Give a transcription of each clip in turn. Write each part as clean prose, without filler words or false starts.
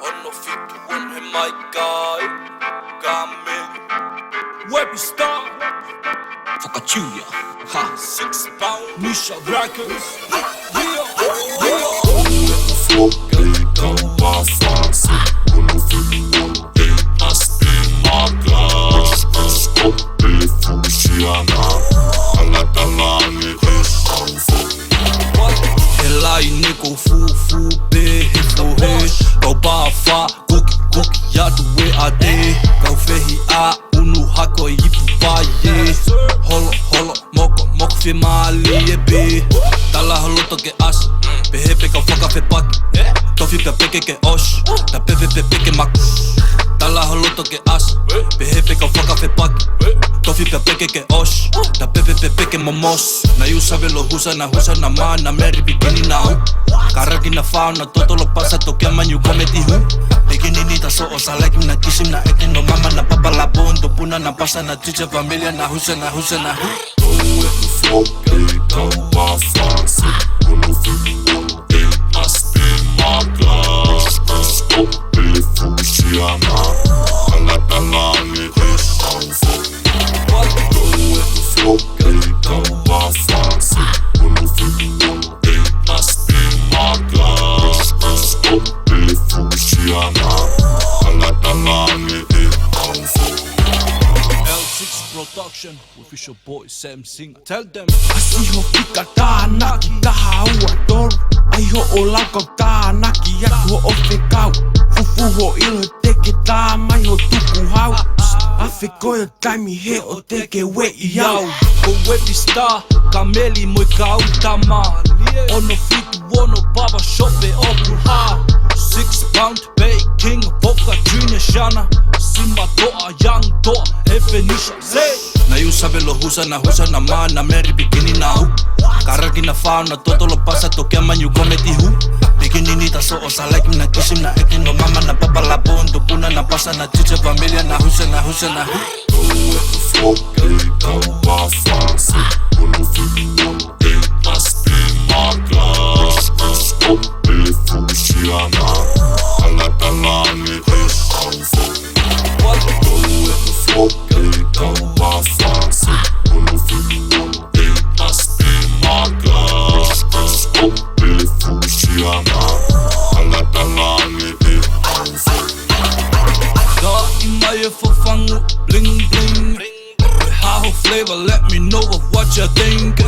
Hono fitu on he my guy Kameli WEBBYSTAR Fokajer ha 6 pound Nisha Records Lahi neko fufu pe he flohe Kau bafa kuki yadu we ade Kau fehi a unu hako ipu paye Holo moko fe mali e be Tala holo toke as Pehepe kau whaka fe paki Tofi pe peke ke osh Ta pepe ke maku Tala holo toke as Pehepe kau whaka fe paki Tofi pe peke ke osh Ta pepe ke momos Na yusa velo husa na ma Na meri bikini na hu Karaki na whao na totolo pasa Toke manyu kometi hu Bikini ni ta so o salaki na kisim na eke no mama Na papa la bondo puna na pasa na ticha familia Na husa na hu Production with your boy Sam Singa. Tell them Asiho pika tāna ki taha ua toru Aiho o lauka tāna ki aku o ofe kau Fufu ho ilo teke tā mai ho tuku hau Afe koe taimi he o teke we i au Ko WEBBYSTAR, KAMELI moi ka utama Ono fitu ono barbershop e oku ha 6 pound BAEKING SIMA TO'a Young TOA ʻEPENISA Na yusa velo husa na ma Na meri bikini na hu Karaki na whao na totolo pasa Toke manyu kometi hu Bikini ni ta so o salaki na kisim na eke no mama Na papa la bondo puna na pasa Na ticha familia na husa Fangu, bling bling. Haho flavor, let me know of what you think.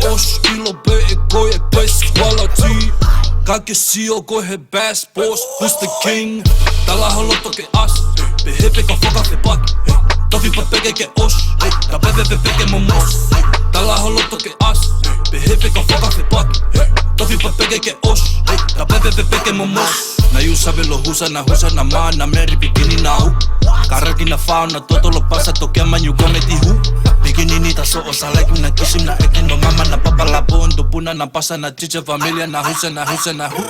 Osh kilo be go e best quality. Kake sio go he best boss, who's the king? Tala holo toke as, behepe ka whaka fe paki. Tofi pa peke ke osh, ka pepe ke momos. Tala holo toke as, behepe ka whaka fe paki. Tofi pa peke ke osh, ka pepe ke momos. Na yusa velo husa na ma Na meri bikini na hu Karaki na whao na totolo pasa Toke manyu kometi hu Bikini ni ta so o salaki na kisim na eke no mama Na papa la bondo puna na pasa Na ticha familia na husa na hu